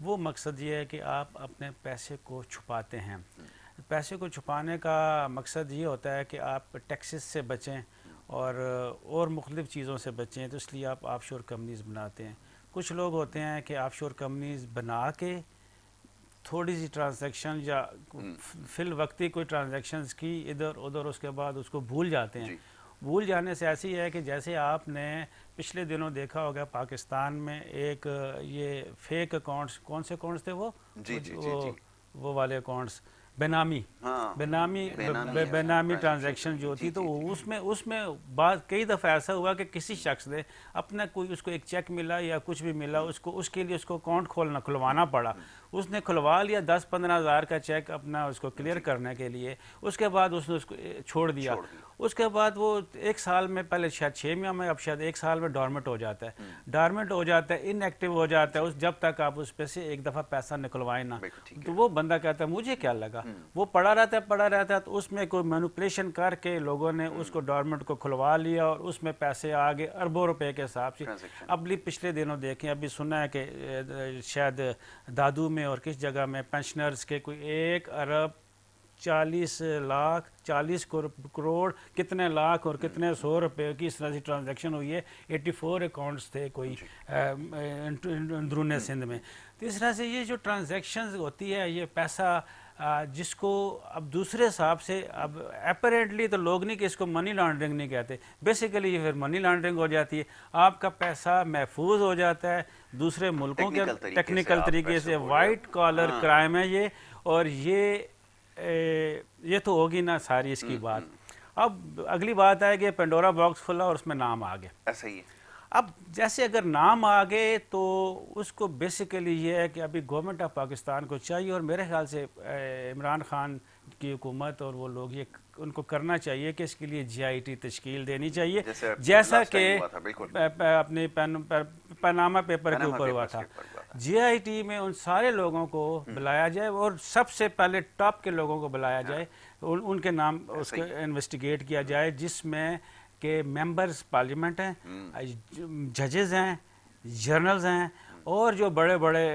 وہ مقصد یہ ہے کہ آپ اپنے پیسے کو چھپاتے ہیں. پیسے کو چھپانے کا مقصد یہ ہوتا ہے کہ آپ ٹیکسز سے بچیں اور مختلف چیزوں سے بچیں, تو اس لیے آپ آف شور کمپنیز بناتے ہیں. کچھ لوگ ہوتے ہیں کہ آف شور کمپنیز بنا کے تھوڑی سی ٹرانزیکشن یا فی الوقتی کوئی ٹرانزیکشنز کی ادھر ادھر, اس کے بعد اس کو بھول جاتے ہیں. بھول جانے سے ایسی ہے کہ جیسے آپ نے پچھلے دنوں دیکھا ہوگا پاکستان میں ایک یہ فیک اکاؤنٹس, کون سے اکاؤنٹس تھے وہ والے اکاؤنٹس, بینامی ٹرانزیکشن جو تھی, تو اس میں بعض کئی دفعہ ایسا ہوا کہ کسی شخص نے اپنا کوئی اس کو ایک چیک ملا یا کچھ بھی ملا, اس کے لیے اس کو اکاؤنٹ کھلوانا پڑا. اس نے کھلوا لیا 10-15 ہزار کا چیک اپنا اس کو کلیئر کرنے کے لیے. اس کے بعد اس نے اس کو چھوڑ دیا. اس کے بعد وہ ایک سال میں, پہلے شاید 6 ماہ میں, اب شاید ایک سال میں ڈورمنٹ ہو جاتا ہے, ان ایکٹیو ہو جاتا ہے, جب تک آپ اس پہ سے ایک دفعہ پیسہ نکلوائیں نا. تو وہ بندہ کہتا ہے مجھے کیا لگا, وہ پڑا رہتا ہے, تو اس میں کوئی مینوپولیشن کر کے لوگوں نے اس کو ڈورمنٹ کو کھلوا لیا اور اس میں پیسے آگے اربوں روپے کے حساب سے. اب پچھلے دنوں دیکھیں, ابھی سنا ہے کہ شاید دادو میں اور کس جگہ میں پینشنرز کے کوئی 1 ارب 40 لاکھ 40 کروڑ کتنے لاکھ اور کتنے 100 روپے کی اس طرح سے ٹرانزیکشن ہوئی ہے. 84 اکاؤنٹس تھے کوئی اندرون سندھ میں. تو اس طرح سے یہ جو ٹرانزیکشنز ہوتی ہے, یہ پیسہ جس کو اب دوسرے حساب سے, اب اپیرنٹلی تو لوگ نہیں کہ اس کو منی لانڈرنگ نہیں کہتے, بیسیکلی یہ پھر منی لانڈرنگ ہو جاتی ہے. آپ کا پیسہ محفوظ ہو جاتا ہے دوسرے ملکوں کے ٹیکنیکل طریقے سے. وائٹ کالر کرائم ہے یہ, اور یہ تو ہوگی نا ساری اس کی بات. اب اگلی بات ہے کہ پینڈورا باکس کھلا اور اس میں نام آ گئے. ایسا ہی ہے. اب جیسے اگر نام آ گئے تو اس کو بیسیکلی یہ ہے کہ ابھی گورنمنٹ آف پاکستان کو چاہیے, اور میرے خیال سے عمران خان کی حکومت اور وہ لوگ یہ ان کو کرنا چاہیے کہ اس کے لیے GIT تشکیل دینی چاہیے, جیسا کہ اپنے پاناما پیپر کے اوپر ہوا تھا. GIT میں ان سارے لوگوں کو بلایا جائے اور سب سے پہلے ٹاپ کے لوگوں کو بلایا جائے, ان کے نام اس کو انویسٹیگیٹ کیا جائے, جس میں کہ ممبرز پارلیمنٹ ہیں, ججز ہیں, جرنلز ہیں, اور جو بڑے بڑے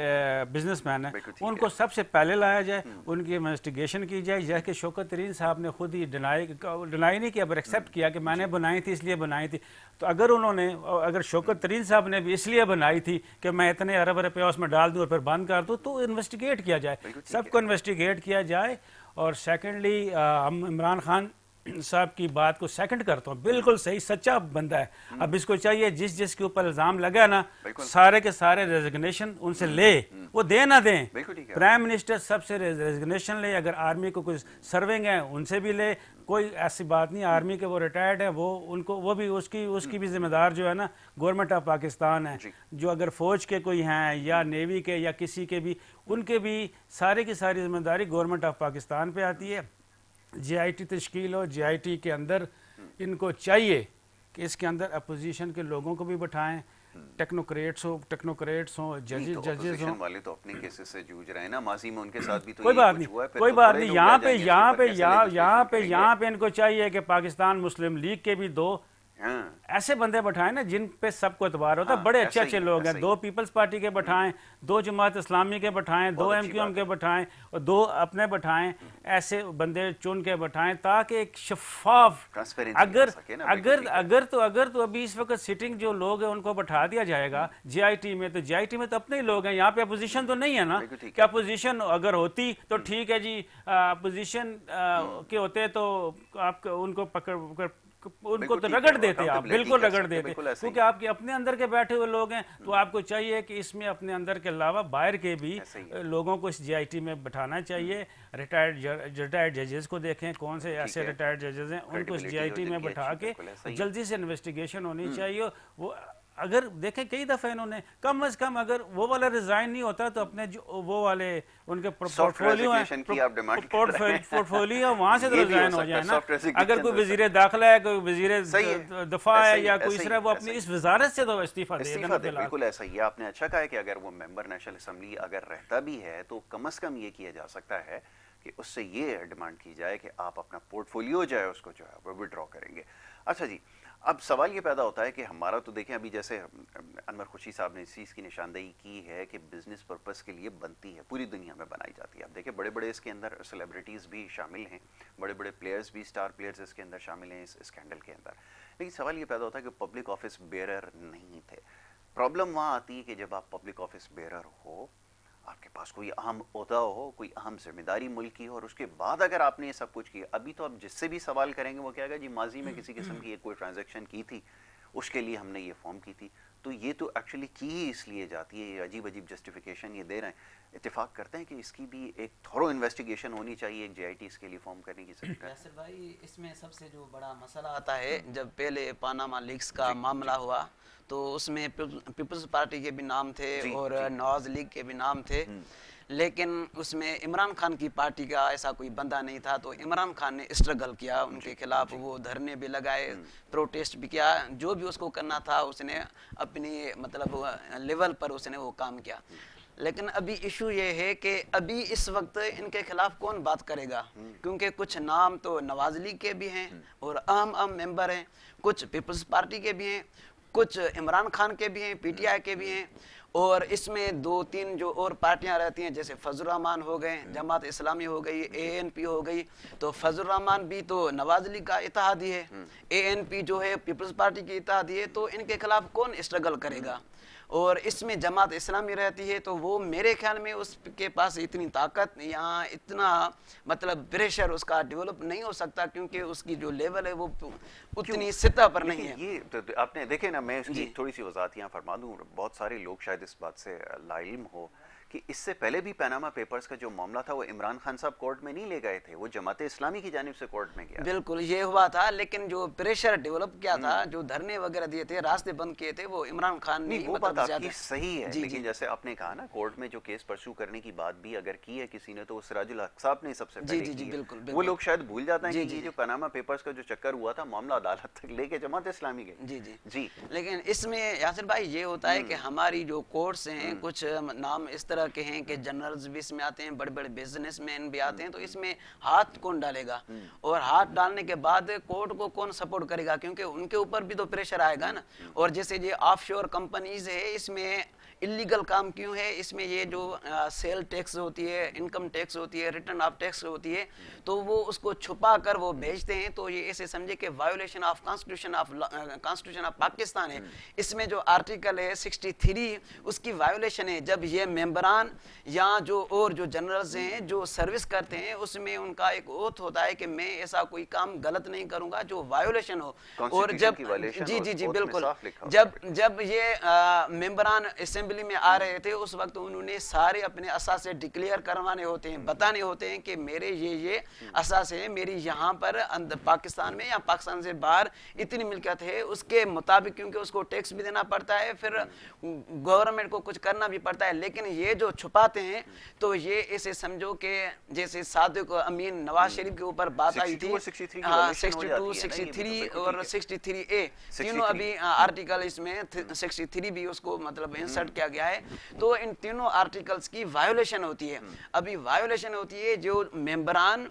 بزنس مین ہیں, ان کو سب سے پہلے لایا جائے, ان کی انویسٹیگیشن کی جائے. جیسے کہ شوکت ترین صاحب نے خود ہی ڈینائی نہیں کیا, پر ایکسیپٹ کیا کہ میں نے بنائی تھی, اس لیے بنائی تھی. تو اگر شوکت ترین صاحب نے بھی اس لیے بنائی تھی کہ میں اتنے ارب روپیہ اس میں ڈال دوں اور پھر بند کر دوں, تو انویسٹیگیٹ کیا جائے, سب کو انویسٹیگیٹ کیا جائے. اور سیکنڈلی ہم عمران خان صاحب کی بات کو سیکنڈ کرتا ہوں, بالکل صحیح سچا بندہ ہے. اب اس کو چاہیے جس کے اوپر الزام لگا نا, سارے کے سارے ریزگنیشن ان سے لے, وہ دے نہ دیں. پرائم منسٹر سب سے ریزگنیشن لے, اگر آرمی کو کچھ سرونگ ہے ان سے بھی لے, کوئی ایسی بات نہیں. آرمی کے وہ ریٹائرڈ ہیں, وہ بھی اس کی بھی ذمہ دار جو ہے نا گورنمنٹ آف پاکستان ہے. جو اگر فوج کے کوئی ہیں یا نیوی کے یا کسی کے بھی, ان کے بھی سارے کی ساری ذمہ داری گورنمنٹ آف پاکستان پہ آتی ہے. GIT تشکیل ہو, GIT کے اندر ان کو چاہیے کہ اس کے اندر اپوزیشن کے لوگوں کو بھی بٹھائیں, ٹیکنوکریٹس ہوں, ججز ہوں. والے تو اپنے کیسز سے جوجھ رہے ہیں نا, ماضی میں ان کے ساتھ بھی تو کوئی بات نہیں. یہاں پہ ان کو چاہیے کہ پاکستان مسلم لیگ کے بھی 2 ایسے بندے بٹھائیں نا جن پہ سب کو اعتبار ہوتا ہے, بڑے اچھے لوگ ہیں. 2 پیپلز پارٹی کے بٹھائیں, 2 جماعت اسلامی کے بٹھائیں, 2 MQM کے بٹھائیں, اور 2 اپنے بٹھائیں. ایسے بندے چن کے بٹھائیں تاکہ ایک شفاف, اگر تو ابھی اس وقت سٹنگ جو لوگ ہیں ان کو بٹھا دیا جائے گا GIT میں, تو GIT میں تو اپنے ہی لوگ ہیں. یہاں پہ اپوزیشن تو نہیں ہے نا, کہ اپوزیشن اگر ہوتی تو ٹھیک ہے جی, اپوزیشن کے ہوتے تو آپ ان کو ان کو تو رگڑ دیتے, آپ بالکل رگڑ دیتے, کیونکہ آپ کے اپنے اندر کے بیٹھے ہوئے لوگ ہیں. تو آپ کو چاہیے کہ اس میں اپنے اندر کے علاوہ باہر کے بھی لوگوں کو اس GIT میں بٹھانا چاہیے. ریٹائرڈ ججز کو دیکھیں, کون سے ایسے ریٹائرڈ ججز ہیں, ان کو اس GIT میں بٹھا کے جلدی سے انویسٹیگیشن ہونی چاہیے. وہ اگر دیکھیں کئی دفعہ انہوں نے کم از کم اگر وہ والا ریزائن نہیں ہوتا تو اپنے جو وہ والے ان کے پورٹفولیو وہاں سے تو ریزائن ہو جائے نا. اگر کوئی وزیر داخلہ ہے, کوئی وزیر دفاع ہے یا کوئی اس طرح, وہ اپنی اس وزارت سے تو استعفیٰ دے دینا. بالکل ایسا ہی ہے. آپ نے اچھا کہا ہے کہ اگر وہ ممبر نیشنل اسمبلی اگر رہتا بھی ہے تو کم از کم یہ کیا جا سکتا ہے کہ اس سے یہ ڈیمانڈ کی جائے کہ آپ اپنا پورٹ فولیو جو ہے اس کو جو ہے وہ وڈرا کریں گے. اچھا جی, اب سوال یہ پیدا ہوتا ہے کہ ہمارا تو دیکھیں ابھی جیسے انور خوشی صاحب نے اس چیز کی نشاندہی کی ہے کہ بزنس پرپس کے لیے بنتی ہے، پوری دنیا میں بنائی جاتی ہے. اب دیکھیں بڑے بڑے اس کے اندر سیلیبریٹیز بھی شامل ہیں، بڑے بڑے پلیئرز بھی، اسٹار پلیئرز اس کے اندر شامل ہیں اس اسکینڈل کے اندر. لیکن سوال یہ پیدا ہوتا ہے کہ پبلک آفس بیئرر نہیں تھے. پرابلم وہاں آتی ہے کہ جب آپ پبلک آفس بیئرر ہو، آپ کے پاس کوئی اہم عہدہ ہو، کوئی اہم ذمہ داری ملک کی ہو، اور اس کے بعد اگر آپ نے یہ سب کچھ کیا، ابھی تو آپ جس سے بھی سوال کریں گے وہ کہے گا جی ماضی میں کسی قسم کی ایک کوئی ٹرانزیکشن کی تھی، اس کے لیے ہم نے یہ فارم کی تھی. تو یہ تو ایکچولی کی ہی اس لیے جاتی ہے، یہ عجیب عجیب جسٹیفیکیشن یہ دے رہے ہیں. اتفاق کرتے ہیں کہ اس کی بھی ایک تھورو انویسٹیگیشن ہونی چاہیے ایک جے آئی ٹی اس کے لیے فارم کرنے کی ضرورت ہے. یاسر بھائی اس میں سب سے جو بڑا مسئلہ آتا ہے، جب پہلے پاناما لیکس کا معاملہ ہوا تو اس میں پیپلز پارٹی کے بھی نام تھے اور نواز لیگ کے بھی نام تھے، لیکن اس میں عمران خان کی پارٹی کا ایسا کوئی بندہ نہیں تھا. تو عمران خان نے اسٹرگل کیا ان کے خلاف، وہ دھرنے بھی لگائے، پروٹیسٹ بھی کیا، جو بھی اس کو کرنا تھا اس نے اپنی مطلب لیول پر اس نے وہ کام کیا. لیکن ابھی ایشو یہ ہے کہ ابھی اس وقت ان کے خلاف کون بات کرے گا، کیونکہ کچھ نام تو نواز لیگ کے بھی ہیں اور اہم ممبر ہیں، کچھ پیپلز پارٹی کے بھی ہیں، کچھ عمران خان کے بھی ہیں، پی ٹی آئی کے بھی ہیں، اور اس میں 2-3 جو اور پارٹیاں رہتی ہیں جیسے فضل الرحمان ہو گئے، جماعت اسلامی ہو گئی، اے این پی ہو گئی. تو فضل الرحمان بھی تو نواز لیگ کا اتحادی ہے، اے این پی جو ہے پیپلز پارٹی کی اتحادی ہے. تو ان کے خلاف کون اسٹرگل کرے گا؟ اور اس میں جماعت اسلامی رہتی ہے تو وہ میرے خیال میں اس کے پاس اتنی طاقت یا اتنا مطلب پریشر اس کا ڈیولپ نہیں ہو سکتا، کیونکہ اس کی جو لیول ہے وہ اتنی سطح پر نہیں ہے. یہ آپ نے دیکھیں نا، میں اس کی تھوڑی سی وضاحت یہاں فرما دوں. بہت سارے لوگ شاید اس بات سے لا علم ہو کہ اس سے پہلے بھی پیناما پیپرز کا جو معاملہ تھا وہ عمران خان صاحب کورٹ میں نہیں لے گئے تھے، وہ جماعت اسلامی کی جانب سے کورٹ میں گیا. بالکل یہ ہوا تھا، لیکن جو پریشر ڈیولپ کیا تھا، جو دھرنے وغیرہ دیے تھے، راستے بند کیے تھے، وہ عمران خان نے. وہ بات آپ کی صحیح ہے، لیکن جیسے آپ نے کہا نا کورٹ میں جو کیس پرسو کرنے کی بات بھی اگر کی ہے کسی نے تو سراج الحق صاحب نے سب سے پہلے کی ہے. وہ لوگ شاید بھول جاتے ہیں کہ یہ جو پیناما پیپرز کا جو چکر ہوا تھا معاملہ عدالت تک لے کے جماعت اسلامی گئی. جی لیکن اس میں یاسر بھائی یہ ہوتا ہے کہ ہماری جو کورٹس ہیں، کچھ نام اس طرح کے ہیں کہ جنرلز بھی اس میں آتے ہیں، بڑے بڑے بزنس مین بھی آتے ہیں. تو اس میں ہاتھ کون ڈالے گا، اور ہاتھ ڈالنے کے بعد کورٹ کو کون سپورٹ کرے گا، کیونکہ ان کے اوپر بھی تو پریشر آئے گا نا. اور جیسے یہ آف شور کمپنیز ہے، اس میں اللیگل کام کیوں ہے، اس میں یہ جو سیل ٹیکس ہوتی ہے، انکم ٹیکس ہوتی ہے، ریٹرن آف ٹیکس ہوتی ہے، تو وہ اس کو چھپا کر وہ بھیجتے ہیں. تو یہ ایسے سمجھے کہ وائیولیشن آف کانسٹیٹیوشن آف پاکستان ہے. اس میں جو آرٹیکل ہے 63 اس کی وائیولیشن ہے. جب یہ ممبران یا جو اور جو جنرلز ہیں جو سروس کرتے ہیں، اس میں ان کا ایک اوتھ ہوتا ہے کہ میں ایسا کوئی کام غلط نہیں کروں گا جو وائیولیشن ہو. اور جب جی بالکل جب یہ ممبران اسمبلی میں آ رہے تھے، اس وقت انہوں نے سارے اپنے اثاثے ڈکلیئر کروانے ہوتے ہیں، بتانے ہوتے ہیں کہ میرے یہ اثاثے ہیں، میری یہاں پر پاکستان میں یا پاکستان سے باہر اتنی ملکیت ہے. اس کے مطابق کیونکہ اس کو ٹیکس بھی دینا پڑتا ہے، پھر گورنمنٹ کو کچھ کرنا بھی پڑتا ہے. لیکن یہ جو چھپاتے ہیں تو یہ ایسے سمجھو کہ جیسے صادق امین نواز شریف کے اوپر بات آئی تھی، 62 63 اور 63A تینوں ابھی آرٹیکل اس میں 63 بھی اس کو مطلب انسرٹ کیا گیا ہے. تو ان تینوں آرٹیکلز کی وائیولیشن ہوتی ہے. ابھی وائیولیشن ہوتی ہے، جو ممبران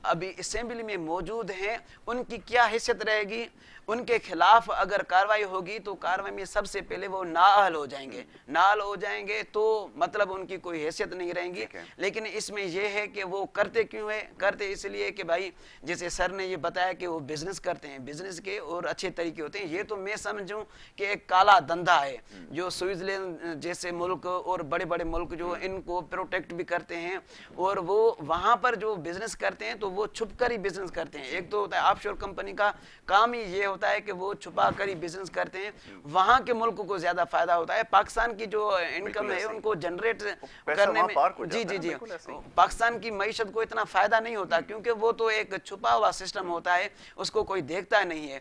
ابھی اسمبلی میں موجود ہیں ان کی کیا حیثیت رہے گی. ان کے خلاف اگر کاروائی ہوگی تو کاروائی میں سب سے پہلے وہ نااہل ہو جائیں گے. نااہل ہو جائیں گے تو مطلب ان کی کوئی حیثیت نہیں رہیں گی. لیکن اس میں یہ ہے کہ وہ کرتے کیوں ہے؟ کرتے اس لیے کہ بھائی جیسے سر نے یہ بتایا کہ وہ بزنس کرتے ہیں، بزنس کے اور اچھے طریقے ہوتے ہیں. یہ تو میں سمجھوں کہ ایک کالا دھندا ہے جو سوئٹزرلینڈ جیسے ملک اور بڑے بڑے ملک جو ان کو پروٹیکٹ بھی کرتے ہیں، اور وہ وہاں پر جو بزنس کرتے ہیں تو وہ چھپ کر ہی بزنس کرتے ہیں. ایک تو ہوتا ہے آف شور کمپنی کا کام ہی یہ ہوتا ہے کہ وہ چھپا کر ہی بزنس کرتے ہیں. وہاں کے ملک کو زیادہ فائدہ ہوتا ہے. پاکستان کی جو انکم ہے ان کو جنریٹ کرنے میں جی پاکستان کی معیشت کو اتنا فائدہ نہیں ہوتا، کیونکہ وہ تو ایک چھپا ہوا سسٹم ہوتا ہے، اس کو کوئی دیکھتا نہیں ہے.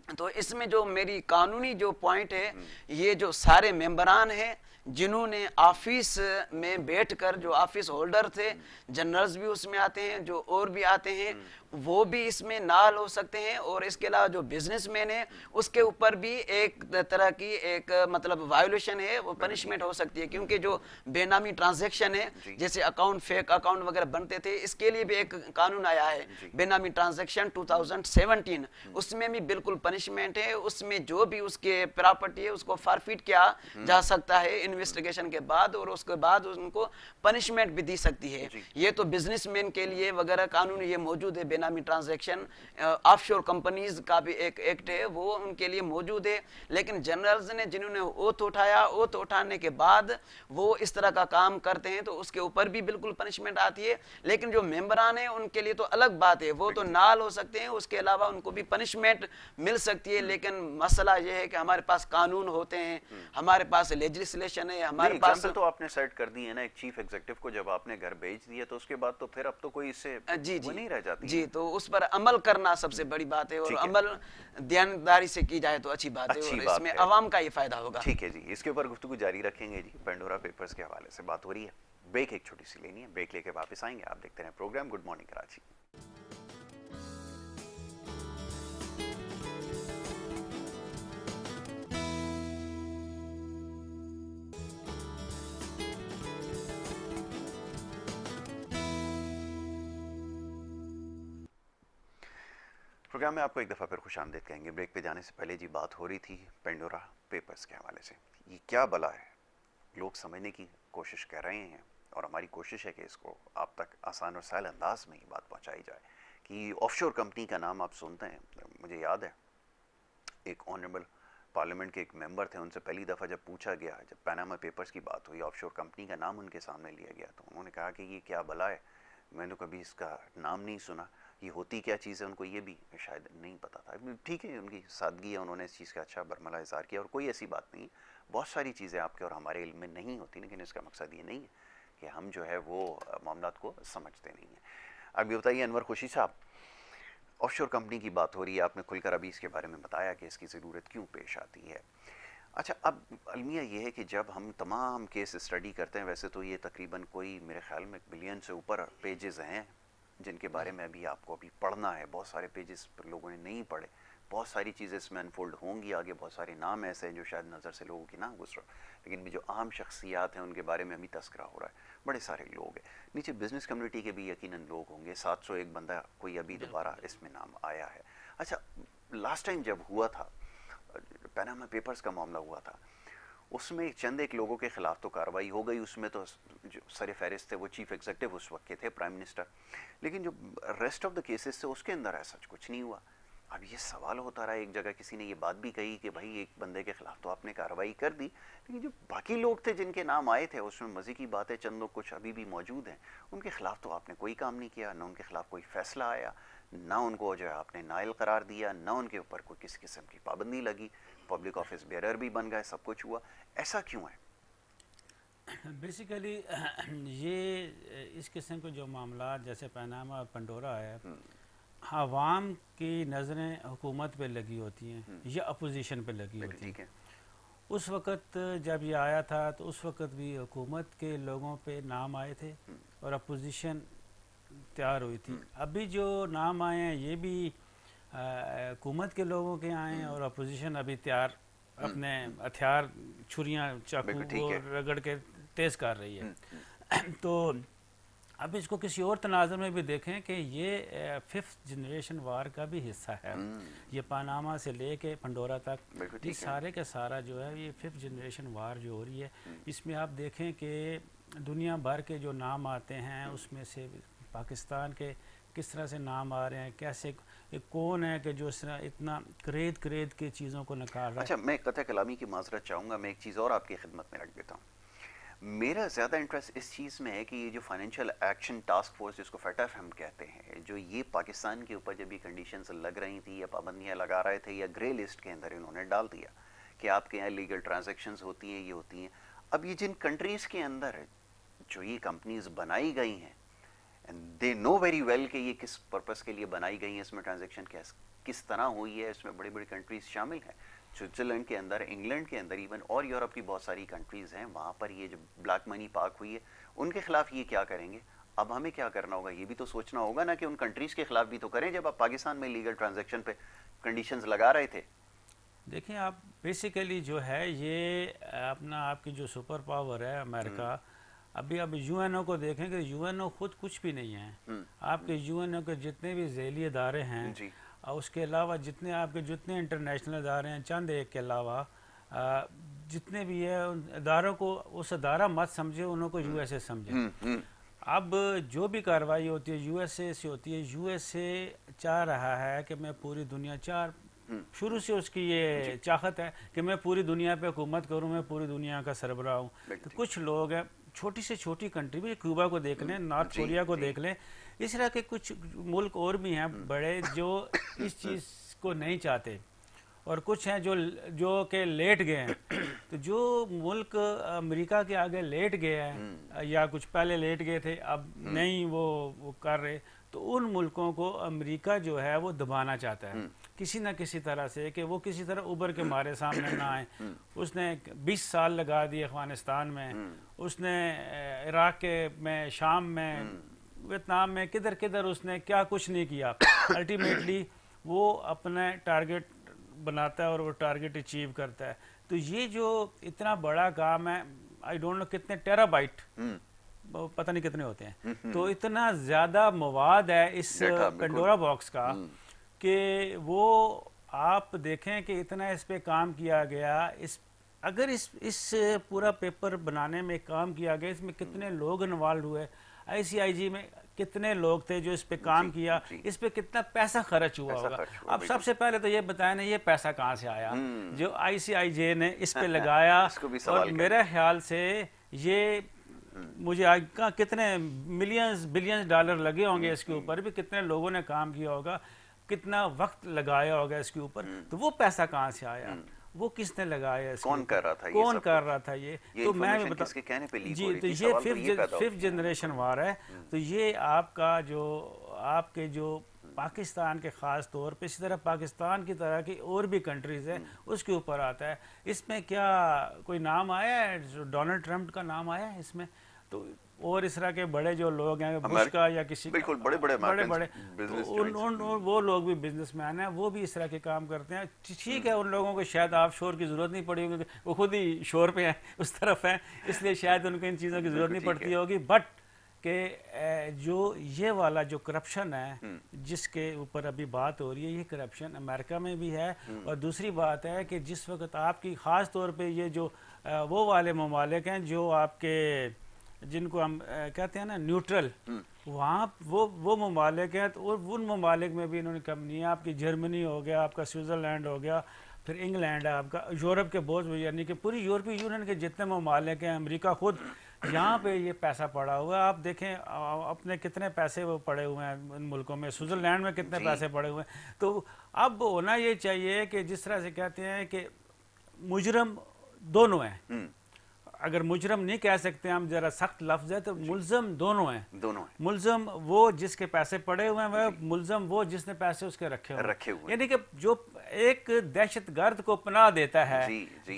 تو اس میں جو میری قانونی جو پوائنٹ ہے، یہ جو سارے ممبران ہیں جنہوں نے آفس میں بیٹھ کر، جو آفس ہولڈر تھے، جنرلز بھی اس میں آتے ہیں، جو اور بھی آتے ہیں، وہ بھی اس میں نال ہو سکتے ہیں، اور اس کے علاوہ جو بزنس مین ہے اس کے اوپر بھی ایک طرح کی ایک مطلب وائلیشن ہے، وہ پنشمنٹ ہو سکتی ہے، کیونکہ جو بے نامی ٹرانزیکشن ہے جیسے اکاؤنٹ فیک اکاؤنٹ وغیرہ بنتے تھے، اس کے لیے بھی ایک قانون آیا ہے بے نامی ٹرانزیکشن 2017، اس میں بھی بالکل پنشمنٹ ہے، اس میں جو بھی اس کے پراپرٹی ہے اس کو فارفیٹ کیا جا سکتا ہے انویسٹیگیشن کے بعد، اور اس کے بعد ان کو پنشمنٹ بھی دی سکتی ہے۔ یہ تو بزنس مین کے لیے وغیرہ قانون یہ موجود ہے، بے نامی ٹرانزیکشن آف شور کمپنیز کا بھی ایک ایکٹ ہے، وہ ان کے لیے موجود ہے۔ لیکن جنرلز نے جنہوں نے اوتھ اٹھایا، اوتھ اٹھانے کے بعد وہ اس طرح کا کام کرتے ہیں تو اس کے اوپر بھی بالکل پنشمنٹ آتی ہے، لیکن جو ممبران ہیں ان کے لیے تو الگ بات ہے، وہ تو نال ہو سکتے ہیں، اس کے علاوہ ان کو بھی پنشمنٹ مل سکتی ہے۔ لیکن مسئلہ یہ ہے کہ ہمارے پاس قانون ہوتے ہیں، ہمارے پاس لیجسلیشن ہے، ہمارے پاس تو آپ نے سیٹ کر دی ہے نا ایک چیف ایگزیکٹو کو، جب آپ نے گھر بھیج دیا تو اس کے بعد تو پھر اب تو کوئی اس سے وہ نہیں رہ جاتی جی، تو اس پر عمل کرنا سب سے بڑی بات ہے، اور عمل دیانتداری سے کی جائے تو اچھی بات ہے، اور اس میں عوام کا یہ فائدہ ہوگا۔ ٹھیک ہے جی، اس کے اوپر گفتگو جاری رکھیں گے جی۔ پینڈورا پیپرز کے حوالے سے بات ہو رہی ہے، بریک ایک چھوٹی سی لینی ہے، بریک لے کے واپس آئیں گے۔ آپ دیکھتے ہیں program good morning Karachi. Program میں آپ کو ایک دفعہ پھر خوش آمدید کہیں گے۔ بریک پہ جانے سے پہلے جی بات ہو رہی تھی پینڈورا پیپرز کے حوالے سے، یہ کیا بلا ہے لوگ سمجھنے کی کوشش کر رہے ہیں، اور ہماری کوشش ہے کہ اس کو آپ تک آسان اور سہل انداز میں یہ بات پہنچائی جائے کہ آف شور کمپنی کا نام آپ سنتے ہیں۔ مجھے یاد ہے ایک آنریبل پارلیمنٹ کے ایک ممبر تھے، ان سے پہلی دفعہ جب پوچھا گیا، جب پیناما پیپرز کی بات ہوئی، آف شور کمپنی کا نام ان کے سامنے لیا گیا، تو انہوں نے کہا کہ یہ کیا بلا ہے، میں نے کبھی اس کا نام نہیں سنا، یہ ہوتی کیا چیز ہے، ان کو یہ بھی شاید نہیں پتا تھا۔ ٹھیک ہے، ان کی سادگی ہے، انہوں نے اس چیز کا اچھا برملہ اظہار کیا، اور کوئی ایسی بات نہیں ہے، بہت ساری چیزیں آپ کے اور ہمارے علم میں نہیں ہوتی، لیکن اس کا مقصد یہ نہیں ہے کہ ہم جو ہے وہ معاملات کو سمجھتے نہیں ہیں۔ اب یہ بتائیے انور خوشی صاحب، آف شور کمپنی کی بات ہو رہی ہے، آپ نے کھل کر ابھی اس کے بارے میں بتایا کہ اس کی ضرورت کیوں پیش آتی ہے۔ اچھا، اب المیہ یہ ہے کہ جب ہم تمام کیس اسٹڈی کرتے ہیں، ویسے تو یہ تقریباً کوئی میرے خیال میں 1 بلین سے اوپر پیجز ہیں جن کے بارے میں ابھی آپ کو ابھی پڑھنا ہے، بہت سارے پیجز پر لوگوں نے نہیں پڑھے، بہت ساری چیزیں اس میں انفولڈ ہوں گی آگے، بہت سارے نام ایسے ہیں جو شاید نظر سے لوگوں کی نہ گزر، لیکن بھی جو عام شخصیات ہیں ان کے بارے میں ابھی تذکرہ ہو رہا ہے، بڑے سارے لوگ ہیں، نیچے بزنس کمیونٹی کے بھی یقیناً لوگ ہوں گے، 701 بندہ کوئی ابھی دوبارہ اس میں نام آیا ہے۔ اچھا، لاسٹ ٹائم جب ہوا تھا پیناما پیپرز کا معاملہ ہوا تھا، اس میں چند ایک لوگوں کے خلاف تو کارروائی ہو گئی، اس میں تو جو سر فہرست تھے وہ چیف ایگزیکٹو اس وقت کے تھے، پرائم منسٹر، لیکن جو ریسٹ آف دا کیسز تھے اس کے اندر ایسا کچھ نہیں ہوا۔ اب یہ سوال ہوتا رہا، ایک جگہ کسی نے یہ بات بھی کہی کہ بھائی ایک بندے کے خلاف تو آپ نے کارروائی کر دی، لیکن جو باقی لوگ تھے جن کے نام آئے تھے اس میں مزے کی بات ہے چند لوگ کچھ ابھی بھی موجود ہیں، ان کے خلاف تو آپ نے کوئی کام نہیں کیا، نہ ان کے خلاف کوئی فیصلہ آیا، نہ ان کو جو ہے آپ نے نائل قرار دیا، نہ ان کے اوپر کوئی کسی قسم کی پابندی لگی، پبلک آفس بیئرر بھی بن گئے، سب کچھ ہوا، ایسا کیوں ہے؟ بیسیکلی یہ اس قسم کے جو معاملات جیسے پیناما اور پنڈورا ہے، عوام کی نظریں حکومت پہ لگی ہوتی ہیں یا اپوزیشن پہ لگی ہوتی ہیں۔ اس وقت جب یہ آیا تھا تو اس وقت بھی حکومت کے لوگوں پہ نام آئے تھے اور اپوزیشن تیار ہوئی تھی۔ ابھی جو نام آئے ہیں یہ بھی حکومت کے لوگوں کے آئے ہیں، اور اپوزیشن ابھی تیار اپنے ہتھیار چھریاں چاقو رگڑ کے تیز کر رہی ہے۔ تو اب اس کو کسی اور تناظر میں بھی دیکھیں کہ یہ 5th جنریشن وار کا بھی حصہ ہے، یہ پاناما سے لے کے پنڈورا تک یہ سارے کا سارا جو ہے یہ 5th جنریشن وار جو ہو رہی ہے، اس میں آپ دیکھیں کہ دنیا بھر کے جو نام آتے ہیں اس میں سے پاکستان کے کس طرح سے نام آ رہے ہیں، کیسے کون ہے کہ جو اس طرح اتنا کرید کے چیزوں کو نکال رہا ہے۔ اچھا، میں قطع کلامی کی معذرت چاہوں گا، میں ایک چیز اور آپ کی خدمت میں رکھ دیتا ہوں۔ میرا زیادہ انٹرسٹ اس چیز میں ہے کہ یہ جو فائنینشیل ایکشن ٹاسک فورس جس کو فیٹف ہم کہتے ہیں، جو یہ پاکستان کے اوپر جب یہ کنڈیشنز لگ رہی تھیں یا پابندیاں لگا رہے تھے یا گرے لسٹ کے اندر انہوں نے ڈال دیا کہ آپ کے یہاں لیگل ٹرانزیکشنز ہوتی ہیں، یہ ہوتی ہیں، اب یہ جن کنٹریز کے اندر جو یہ کمپنیز بنائی گئی ہیں، دے نو ویری ویل کہ یہ کس پرپس کے لیے بنائی گئی ہیں، اس میں ٹرانزیکشن کس طرح ہوئی ہے، اس میں بڑی بڑی کنٹریز شامل ہیں، سوئٹزرلینڈ کے اندر، انگلینڈ کے اندر ایون، اور یورپ کی بہت ساری کنٹریز ہیں، وہاں پر یہ جو بلیک منی پاک ہوئی ہے، ان کے خلاف یہ کیا کریں گے، اب ہمیں کیا کرنا ہوگا؟ یہ بھی تو سوچنا ہوگا نا کہ ان کنٹریز کے خلاف بھی تو کریں جب آپ پاکستان میں لیگل ٹرانزیکشن پہ کنڈیشنز لگا رہے تھے. دیکھیں آپ بیسیکلی جو ہے یہ اپنا آپ کی جو سپر پاور ہے امریکہ، ابھی اب یو این او کو دیکھیں کہ یو این او خود کچھ بھی نہیں ہے. آپ کے یو این او کے جتنے بھی ذیلی ادارے ہیں جی اور اس کے علاوہ جتنے آپ کے جتنے انٹرنیشنل ادارے ہیں، چند ایک کے علاوہ جتنے بھی ہیں ان اداروں کو اس ادارہ مت سمجھے، انہوں کو یو ایس اے سمجھے. اب جو بھی کارروائی ہوتی ہے یو ایس اے سے ہوتی ہے. یو ایس اے چاہ رہا ہے کہ میں پوری دنیا شروع سے اس کی یہ چاہت ہے کہ میں پوری دنیا پہ حکومت کروں، میں پوری دنیا کا سربراہ ہوں. تو کچھ لوگ ہیں چھوٹی سے چھوٹی کنٹری بھی، کیوبا کو دیکھ لیں، نارتھ کوریا کو دیکھ لیں، اس طرح کے کچھ ملک اور بھی ہیں بڑے جو اس چیز کو نہیں چاہتے، اور کچھ ہیں جو کہ لیٹ گئے ہیں. تو جو ملک امریکہ کے آگے لیٹ گئے ہیں یا کچھ پہلے لیٹ گئے تھے اب نہیں وہ کر رہے، تو ان ملکوں کو امریکہ جو ہے وہ دبانا چاہتا ہے کسی نہ کسی طرح سے، کہ وہ کسی طرح ابھر کے ہمارے سامنے نہ آئیں. اس نے 20 سال لگا دیے افغانستان میں، اس نے عراق میں، شام میں، ویتنام میں، کدھر کدھر اس نے کیا کچھ نہیں کیا. الٹیمیٹلی وہ اپنے ٹارگٹ بناتا ہے اور وہ ٹارگٹ اچیو کرتا ہے. تو یہ جو اتنا بڑا کام ہے، آئی ڈونٹ نو کتنے ٹیرا بائٹ، پتہ نہیں کتنے ہوتے ہیں، تو اتنا زیادہ مواد ہے اس پنڈورا باکس کا کہ وہ آپ دیکھیں کہ اتنا اس پہ کام کیا گیا. اگر اس پورا پیپر بنانے میں کام کیا گیا، اس میں کتنے لوگ انوالوڈ ہوئے، آئی سی آئی جی میں کتنے لوگ تھے جو اس پہ کام کیا، اس پہ کتنا پیسہ خرچ ہوا ہوگا. اب سب سے پہلے تو یہ بتائیں نا یہ پیسہ کہاں سے آیا جو آئی سی آئی جے نے اس پہ لگایا. اور میرے خیال سے یہ مجھے کتنے بلینز ڈالر لگے ہوں گے اس کے اوپر بھی، کتنے لوگوں نے کام کیا ہوگا، کتنا وقت لگایا ہوگا اس کے اوپر. تو وہ پیسہ کہاں سے آیا، وہ کس نے لگایا، کون کر رہا تھا، کون کر رہا تھا یہ. تو میں بتا کس کے کہنے پہ لیک جی ہو رہی تو تھی، یہ ففتھ جنریشن وار ہے. تو یہ آپ کا جو آپ کے جو پاکستان کے خاص طور پہ، اسی طرح پاکستان کی طرح کی اور بھی کنٹریز ہیں اس کے اوپر آتا ہے. اس میں کیا کوئی نام آیا ہے، ڈونلڈ ٹرمپ کا نام آیا ہے اس میں، تو اور اس طرح کے بڑے جو لوگ ہیں بش کا یا کسی بالکل بڑے وہ لوگ بھی بزنس مین ہیں، وہ بھی اس طرح کے کام کرتے ہیں. ٹھیک ہے ان لوگوں کو شاید آف شور کی ضرورت نہیں پڑی ہوگی، وہ خود ہی شور پہ ہیں، اس طرف ہیں، اس لیے شاید ان کو ان چیزوں کی ضرورت نہیں پڑتی ہوگی. بٹ کہ جو یہ والا جو کرپشن ہے جس کے اوپر ابھی بات ہو رہی ہے، یہ کرپشن امریکہ میں بھی ہے. اور دوسری بات ہے کہ جس وقت آپ کی خاص طور پہ یہ جو وہ والے ممالک ہیں جو آپ کے جن کو ہم کہتے ہیں نا نیوٹرل، وہاں وہ ممالک ہیں، تو ان ممالک میں بھی انہوں نے کمپنیاں، آپ کی جرمنی ہو گیا، آپ کا سوئٹزرلینڈ ہو گیا، پھر انگلینڈ ہے آپ کا، یورپ کے بہت، یعنی کہ پوری یورپی یونین کے جتنے ممالک ہیں، امریکہ خود، یہاں پہ یہ پیسہ پڑا ہوا ہے. آپ دیکھیں اپنے کتنے پیسے وہ پڑے ہوئے ہیں ان ملکوں میں، سوئٹزرلینڈ میں کتنے پیسے پڑے ہوئے ہیں. تو اب ہونا یہ چاہیے کہ جس طرح سے کہتے ہیں کہ مجرم دونوں ہیں، اگر مجرم نہیں کہہ سکتے ہم، ذرا سخت لفظ ہے، تو ملزم دونوں ہیں. ملزم وہ جس کے پیسے پڑے ہوئے ہیں، ملزم وہ جس نے پیسے اس کے رکھے ہوئے، یعنی کہ جو ایک دہشت گرد کو پناہ دیتا ہے،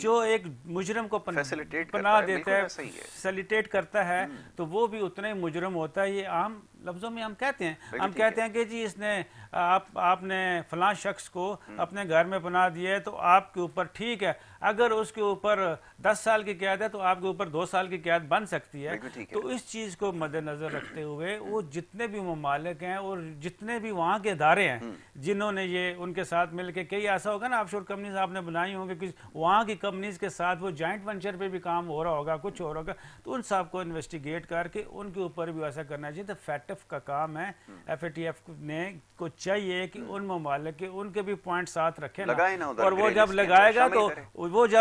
جو ایک مجرم کو پناہ دیتا ہے، فیسیلیٹیٹ کرتا ہے، تو وہ بھی اتنا ہی مجرم ہوتا ہے. یہ عام لفظوں میں ہم کہتے ہیں کہ جی اس نے آپ نے فلاں شخص کو اپنے گھر میں پناہ دیا ہے تو آپ کے اوپر ٹھیک ہے، اگر اس کے اوپر 10 سال کی قید ہے تو آپ کے اوپر 2 سال کی قید بن سکتی ہے. تو اس چیز کو مد نظر رکھتے ہوئے وہ جتنے بھی ممالک ہیں اور جتنے بھی وہاں کے ادارے ہیں جنہوں نے یہ ان کے ساتھ مل کے، کئی ایسا ہوگا نا آف شور کمپنیز آپ نے بنائی ہوں گے، وہاں کی کمپنیز کے ساتھ وہ جوائنٹ ونچر پہ بھی کام ہو رہا ہوگا، کچھ ہو رہا ہوگا، تو ان سب کو انویسٹیگیٹ کر کے ان کے اوپر بھی ایسا کرنا چاہیے. تو FATF کا کام ہے، FATF نے کو چاہیے کہ ان ممالک کے ان کے بھی پوائنٹ ساتھ رکھے نا، اور وہ جب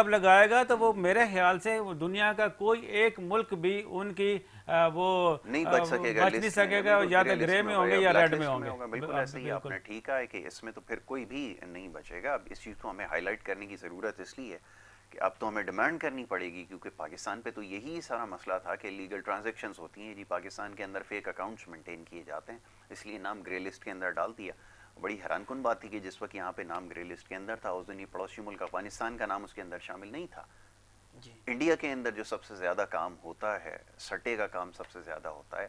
لگائے گا تو وہ میرے خیال سے دنیا کا کوئی ایک ملک بھی ان کی وہ نہیں بچ سکے گا، یا تو گرے میں ہوں گے یا ریڈ میں ہوں گے. بالکل ایسا ہی آپ نے ٹھیک کہا ہے کہ اس میں تو پھر کوئی بھی نہیں بچے گا. اب اس چیز کو ہمیں ہائی لائٹ کرنے کی ضرورت اس لیے کہ اب تو ہمیں ڈیمانڈ کرنی پڑے گی، کیونکہ پاکستان پہ تو یہی سارا مسئلہ تھا کہ لیگل ٹرانزیکشنز ہوتی ہیں جی، پاکستان کے اندر فیک اکاؤنٹس مینٹین کیے جاتے ہیں، اس لیے نام گرے لسٹ کے اندر ڈال دیا. بڑی حیران کن بات تھی کہ جس وقت یہاں پہ نام گرے لسٹ کے اندر تھا اس دن یہ پڑوسی ملک افغانستان کا نام اس کے اندر شامل نہیں تھا. انڈیا کے اندر جو سب سے زیادہ کام ہوتا ہے، سٹے کا کام سب سے زیادہ ہوتا ہے،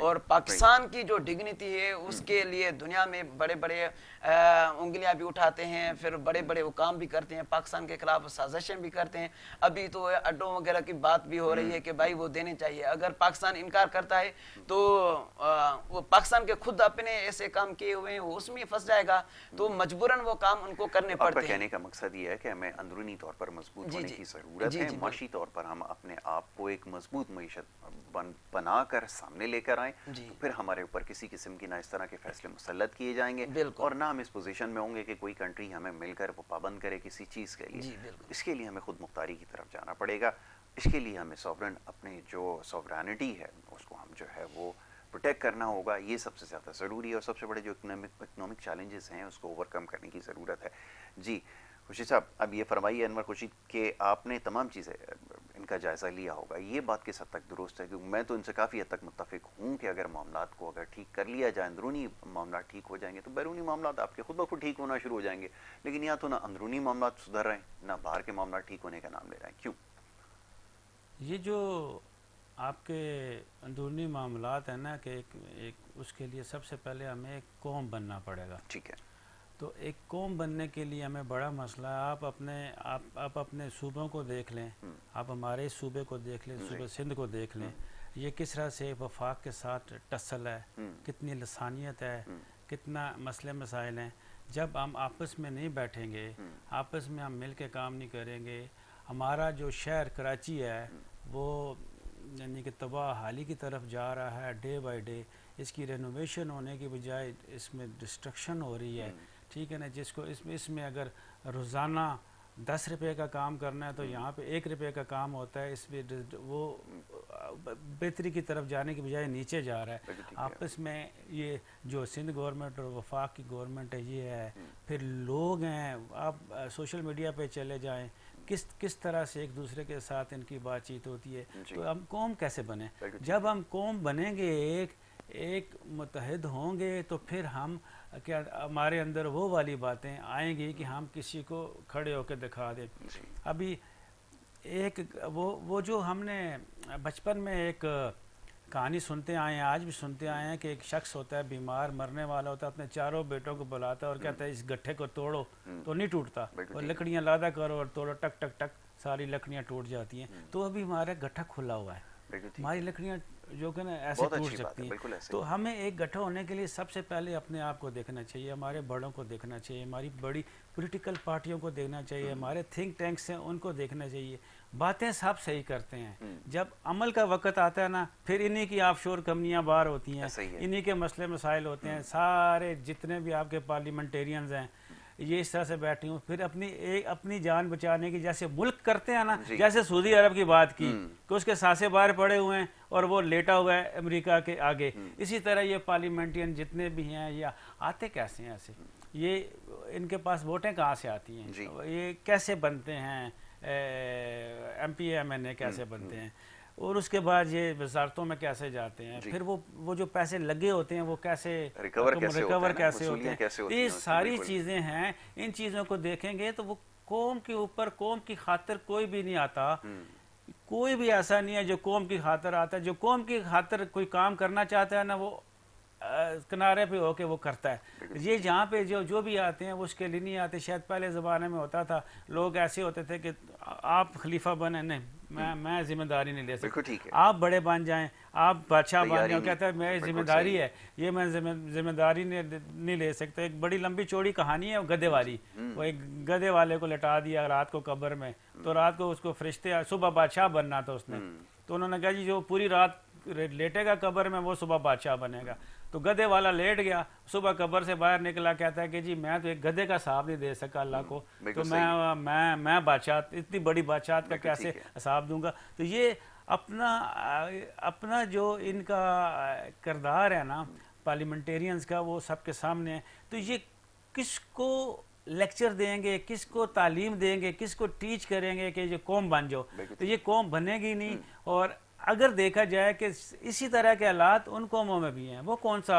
اور پاکستان کی جو ڈگنیٹی ہے اس کے لیے دنیا میں بڑے بڑے انگلیاں بھی اٹھاتے ہیں, پھر بڑے بڑے وہ کام بھی کرتے ہیں, پاکستان کے خلاف سازشیں بھی کرتے ہیں. ابھی تو اڈوں وغیرہ کی بات بھی ہو رہی ہے کہ بھائی وہ دینے چاہیے. اگر پاکستان انکار کرتا ہے تو وہ پاکستان کے خود اپنے ایسے کام کیے ہوئے ہیں وہ اس میں پھنس جائے گا, تو مجبوراً وہ کام ان کو کرنے پڑتے ہیں. آپ کا کہنے کا مقصد یہ ہے کہ ہمیں اندرونی طور پر مضبوط ہونے کی ضرورت ہے, معاشی طور پر ہم اپنے آپ کو ایک مضبوط معیشت بنا کر سامنے لے کر آئیں, تو پھر ہمارے اوپر کسی قسم کی نہ اس طرح کے فیصلے مسلط کیے جائیں گے اور نہ ہم اس پوزیشن میں ہوں گے کہ کوئی کنٹری ہمیں مل کر وہ پابند کرے کسی چیز کے لیے. اس کے لیے ہمیں خود مختاری کی طرف جانا پڑے گا. اس کے لیے ہمیں سوورن اپنی جو سوورینٹی ہے اس کو ہم جو ہے وہ پروٹیکٹ کرنا ہوگا. یہ سب سے زیادہ ضروری ہے اور سب سے بڑے جو اکنامک چیلنجز ہیں اس کو اوور کم کرنے کی ضرورت ہے. جی خورشید صاحب, اب یہ فرمائیے انور خورشید کہ آپ نے تمام چیزیں ان کا جائزہ لیا ہوگا, یہ بات کس حد تک درست ہے؟ کیونکہ میں تو ان سے کافی حد تک متفق ہوں کہ اگر معاملات کو اگر ٹھیک کر لیا جائے, اندرونی معاملات ٹھیک ہو جائیں گے تو بیرونی معاملات آپ کے خود بخود ٹھیک ہونا شروع ہو جائیں گے. لیکن یا تو نہ اندرونی معاملات سدھر رہے ہیں نہ باہر کے معاملات ٹھیک ہونے کا نام لے رہے ہیں. کیوں؟ یہ جو آپ کے اندرونی معاملات ہیں نا کہ ایک اس کے لیے سب سے پہلے ہمیں ایک قوم بننا پڑے گا. ٹھیک ہے, تو ایک قوم بننے کے لیے ہمیں بڑا مسئلہ ہے. آپ اپنے صوبوں کو دیکھ لیں, آپ ہمارے صوبے کو دیکھ لیں, صوبے سندھ کو دیکھ لیں, یہ کس طرح سے وفاق کے ساتھ ٹسل ہے, کتنی لسانیت ہے, کتنا مسئلے مسائل ہیں. جب ہم آپس میں نہیں بیٹھیں گے, آپس میں ہم مل کے کام نہیں کریں گے, ہمارا جو شہر کراچی ہے وہ یعنی کہ تباہ حالی کی طرف جا رہا ہے ڈے بائی ڈے. اس کی رینوویشن ہونے کی بجائے اس میں ڈسٹرکشن ہو رہی ہے. ٹھیک ہے نا, جس کو اس میں اگر روزانہ 10 روپے کا کام کرنا ہے تو یہاں پہ 1 روپے کا کام ہوتا ہے. اس میں وہ بہتری کی طرف جانے کی بجائے نیچے جا رہا ہے. آپس میں یہ جو سندھ گورنمنٹ اور وفاق کی گورنمنٹ ہے یہ ہے. پھر لوگ ہیں, آپ سوشل میڈیا پہ چلے جائیں, کس طرح سے ایک دوسرے کے ساتھ ان کی بات چیت ہوتی ہے. تو ہم قوم کیسے بنیں؟ جب ہم قوم بنیں گے, ایک متحد ہوں گے, تو پھر ہم کیا ہمارے اندر وہ والی باتیں آئیں گی کہ ہم کسی کو کھڑے ہو کے دکھا دیں. ابھی ایک وہ جو ہم نے بچپن میں ایک کہانی سنتے آئے ہیں, آج بھی سنتے آئے ہیں کہ ایک شخص ہوتا ہے بیمار مرنے والا ہوتا ہے, اپنے چاروں بیٹوں کو بلاتا ہے اور کہتا ہے اس گٹھے کو توڑو تو نہیں ٹوٹتا, اور لکڑیاں لادا کرو اور توڑو, ٹک ٹک ٹک ساری لکڑیاں ٹوٹ جاتی ہیں. تو ابھی ہمارا گٹھا کھلا ہوا ہے, ہماری لکڑیاں جو کہ نا ایسے ٹوٹ سکتی ہیں. تو ہمیں ایک گٹھا ہونے کے لیے سب سے پہلے اپنے آپ کو دیکھنا چاہیے, ہمارے بڑوں کو دیکھنا چاہیے, ہماری بڑی پولیٹیکل پارٹیوں کو دیکھنا چاہیے, ہمارے تھنک ٹینکس ہیں ان کو دیکھنا چاہیے. باتیں سب صحیح کرتے ہیں, جب عمل کا وقت آتا ہے نا پھر انہی کی آف شور کمپنیاں باہر ہوتی ہیں, انہی کے مسئلے مسائل ہوتے ہیں. سارے جتنے بھی آپ کے پارلیمنٹیرینز ہیں یہ اس طرح سے بیٹھے ہوں, پھر اپنی جان بچانے کی جیسے ملک کرتے ہیں نا, جیسے سعودی عرب کی بات کی کہ اس کے سانسیں باہر پڑے ہوئے ہیں اور وہ لیٹا ہوا ہے امریکہ کے آگے, اسی طرح یہ پارلیمنٹین جتنے بھی ہیں یہ آتے کیسے ہیں ایسے, یہ ان کے پاس ووٹیں کہاں سے آتی ہیں, یہ کیسے بنتے ہیں, ایم پی ایم این اے کیسے بنتے ہیں, اور اس کے بعد یہ وزارتوں میں کیسے جاتے ہیں, پھر وہ جو پیسے لگے ہوتے ہیں وہ کیسے ریکور کیسے ہوتے ہیں. یہ ساری چیزیں ہیں, ان چیزوں کو دیکھیں گے تو وہ قوم کے اوپر قوم کی خاطر کوئی بھی نہیں آتا. کوئی بھی ایسا نہیں ہے جو قوم کی خاطر آتا ہے. جو قوم کی خاطر کوئی کام کرنا چاہتا ہے نا وہ کنارے پہ ہو کے وہ کرتا ہے. یہ جہاں پہ جو بھی آتے ہیں وہ اس کے لیے نہیں آتے. شاید پہلے زمانے میں ہوتا تھا, لوگ ایسے ہوتے تھے کہ آپ خلیفہ بنے, نہیں میں ذمہ داری نہیں لے سکتا, آپ بڑے بن جائیں, آپ بادشاہ بن جائیں, کہتا ہے میری ذمہ داری ہے, یہ میں ذمہ داری نہیں لے سکتا. ایک بڑی لمبی چوڑی کہانی ہے گدھے والی. وہ ایک گدھے والے کو لٹا دیا رات کو قبر میں, تو رات کو اس کو فرشتے, صبح بادشاہ بننا تھا اس نے, تو انہوں نے کہا جی جو پوری رات لیٹے گا قبر میں وہ صبح بادشاہ بنے گا. تو گدھے والا لیٹ گیا, صبح قبر سے باہر نکلا, کہتا ہے کہ جی میں تو ایک گدھے کا حساب نہیں دے سکا اللہ کو, تو میں بادشاہ اتنی بڑی بادشاہت کا کیسے حساب دوں گا. تو یہ اپنا جو ان کا کردار ہے نا پارلیمنٹیرینز کا وہ سب کے سامنے ہے. تو یہ کس کو لیکچر دیں گے, کس کو تعلیم دیں گے, کس کو ٹیچ کریں گے کہ یہ قوم بن جاؤ, تو یہ قوم بنے گی نہیں. اور اگر دیکھا جائے کہ اسی طرح کے حالات ان قوموں میں بھی ہیں, وہ کون سا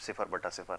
0/0